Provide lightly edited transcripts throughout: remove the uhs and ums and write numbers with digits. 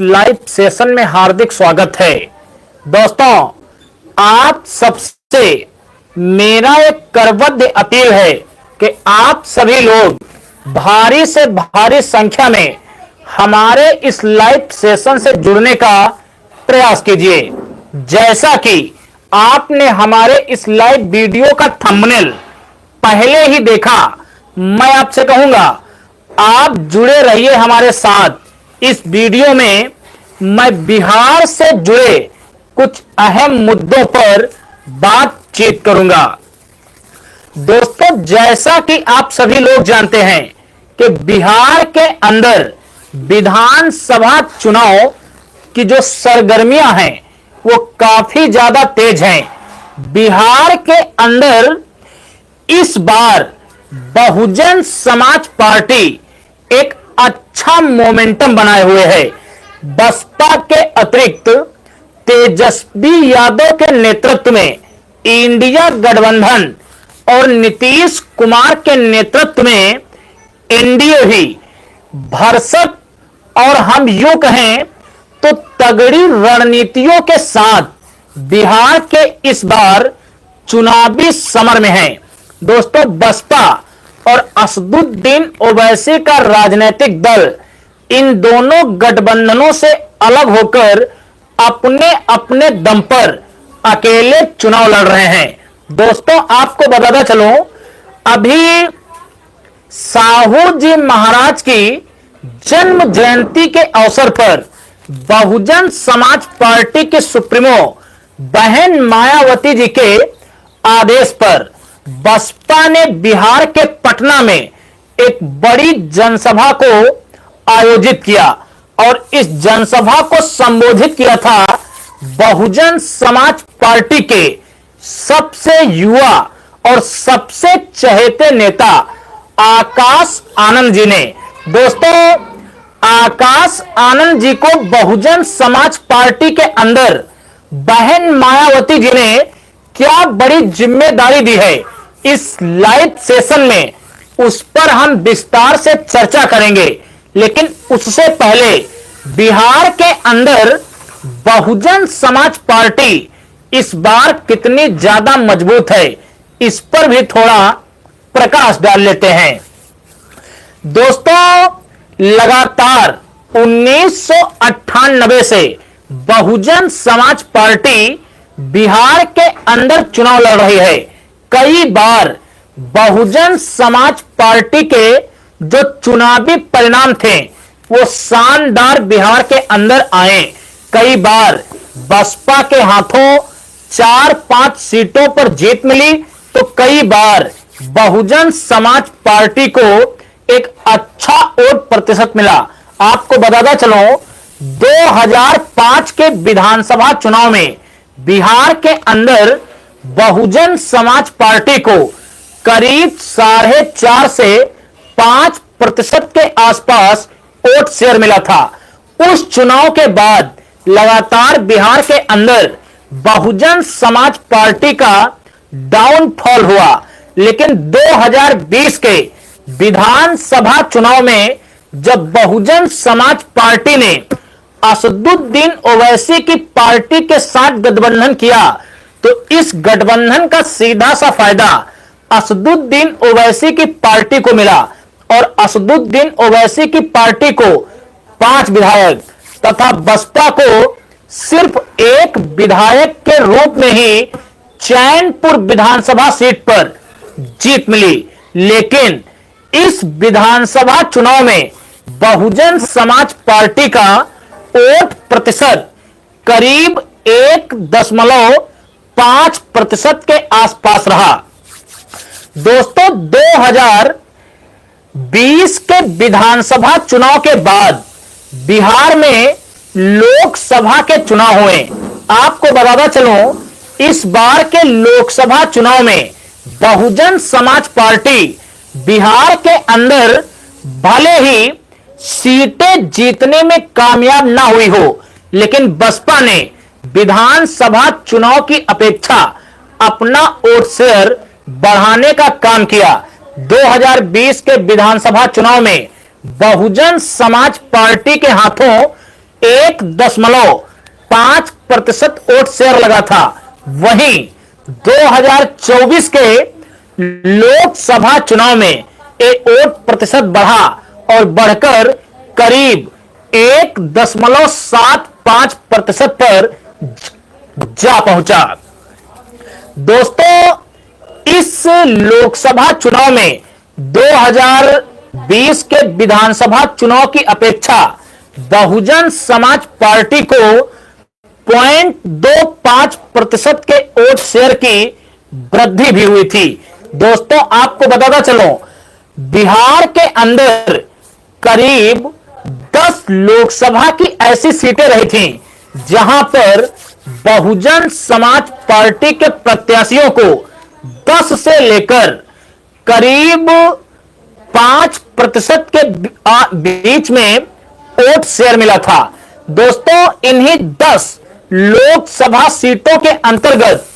Live session में हार्दिक स्वागत है। दोस्तों, आप सबसे मेरा एक करबद्ध अपील है कि आप सभी लोग भारी से भारी संख्या में हमारे इस लाइव सेशन से जुड़ने का प्रयास कीजिए। जैसा कि आपने हमारे इस लाइव वीडियो का थंबनेल पहले ही देखा, मैं आपसे कहूंगा आप जुड़े रहिए हमारे साथ। इस वीडियो में मैं बिहार से जुड़े कुछ अहम मुद्दों पर बातचीत करूंगा। दोस्तों, जैसा कि आप सभी लोग जानते हैं कि बिहार के अंदर विधानसभा चुनाव की जो सरगर्मियां हैं वो काफी ज्यादा तेज हैं। बिहार के अंदर इस बार बहुजन समाज पार्टी एक अच्छा मोमेंटम बनाए हुए है। बसपा के अतिरिक्त तेजस्वी यादव के नेतृत्व में इंडिया गठबंधन और नीतीश कुमार के नेतृत्व में एनडीए भी भरसक और हम यूं कहें तो तगड़ी रणनीतियों के साथ बिहार के इस बार चुनावी समर में है। दोस्तों, बसपा और असदुद्दीन ओवैसी का राजनीतिक दल इन दोनों गठबंधनों से अलग होकर अपने अपने दम पर अकेले चुनाव लड़ रहे हैं। दोस्तों, आपको बताता चलूं, अभी साहू जी महाराज की जन्म जयंती के अवसर पर बहुजन समाज पार्टी के सुप्रीमो बहन मायावती जी के आदेश पर बसपा ने बिहार के पटना में एक बड़ी जनसभा को आयोजित किया और इस जनसभा को संबोधित किया था बहुजन समाज पार्टी के सबसे युवा और सबसे चहेते नेता आकाश आनंद जी ने। दोस्तों, आकाश आनंद जी को बहुजन समाज पार्टी के अंदर बहन मायावती जी ने क्या बड़ी जिम्मेदारी दी है, इस लाइव सेशन में उस पर हम विस्तार से चर्चा करेंगे। लेकिन उससे पहले बिहार के अंदर बहुजन समाज पार्टी इस बार कितनी ज्यादा मजबूत है, इस पर भी थोड़ा प्रकाश डाल लेते हैं। दोस्तों, लगातार 1998 से बहुजन समाज पार्टी बिहार के अंदर चुनाव लड़ रही है। कई बार बहुजन समाज पार्टी के जो चुनावी परिणाम थे वो शानदार बिहार के अंदर आए। कई बार बसपा के हाथों 4-5 सीटों पर जीत मिली, तो कई बार बहुजन समाज पार्टी को एक अच्छा वोट प्रतिशत मिला। आपको बताता चलो, 2005 के विधानसभा चुनाव में बिहार के अंदर बहुजन समाज पार्टी को करीब 4.5 से 5% के आसपास वोट शेयर मिला था। उस चुनाव के बाद लगातार बिहार के अंदर बहुजन समाज पार्टी का डाउनफॉल हुआ। लेकिन 2020 के विधानसभा चुनाव में जब बहुजन समाज पार्टी ने असदुद्दीन ओवैसी की पार्टी के साथ गठबंधन किया, तो इस गठबंधन का सीधा सा फायदा असदुद्दीन ओवैसी की पार्टी को मिला और असदुद्दीन ओवैसी की पार्टी को 5 विधायक तथा बसपा को सिर्फ 1 विधायक के रूप में ही चैनपुर विधानसभा सीट पर जीत मिली। लेकिन इस विधानसभा चुनाव में बहुजन समाज पार्टी का वोट प्रतिशत करीब 1.5% के आसपास रहा। दोस्तों, 2020 के विधानसभा चुनाव के बाद बिहार में लोकसभा के चुनाव हुए। आपको बताता चलूं, इस बार के लोकसभा चुनाव में बहुजन समाज पार्टी बिहार के अंदर भले ही सीटें जीतने में कामयाब ना हुई हो, लेकिन बसपा ने विधानसभा चुनाव की अपेक्षा अपना वोट शेयर बढ़ाने का काम किया। 2020 के विधानसभा चुनाव में बहुजन समाज पार्टी के हाथों 1.5% वोट शेयर लगा था। वहीं 2024 के लोकसभा चुनाव में ये वोट प्रतिशत बढ़ा और बढ़कर करीब 1.75% पर जा पहुंचा। दोस्तों, इस लोकसभा चुनाव में 2020 के विधानसभा चुनाव की अपेक्षा बहुजन समाज पार्टी को 0.25% के वोट शेयर की वृद्धि भी हुई थी। दोस्तों, आपको बताता चलो, बिहार के अंदर करीब 10 लोकसभा की ऐसी सीटें रही थी जहां पर बहुजन समाज पार्टी के प्रत्याशियों को 10 से लेकर करीब 5% के बीच में वोट शेयर मिला था। दोस्तों, इन्हीं 10 लोकसभा सीटों के अंतर्गत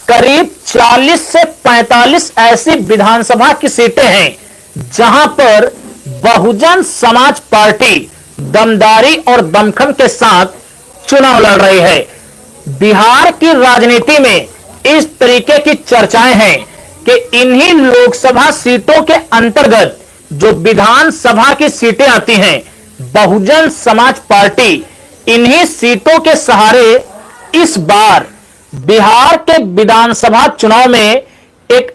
करीब 40 से 45 ऐसी विधानसभा की सीटें हैं जहां पर बहुजन समाज पार्टी दमदारी और दमखम के साथ चुनाव लड़ रही है। बिहार की राजनीति में इस तरीके की चर्चाएं हैं कि इन्हीं लोकसभा सीटों के अंतर्गत जो विधानसभा की सीटें आती हैं, बहुजन समाज पार्टी इन्हीं सीटों के सहारे इस बार बिहार के विधानसभा चुनाव में एक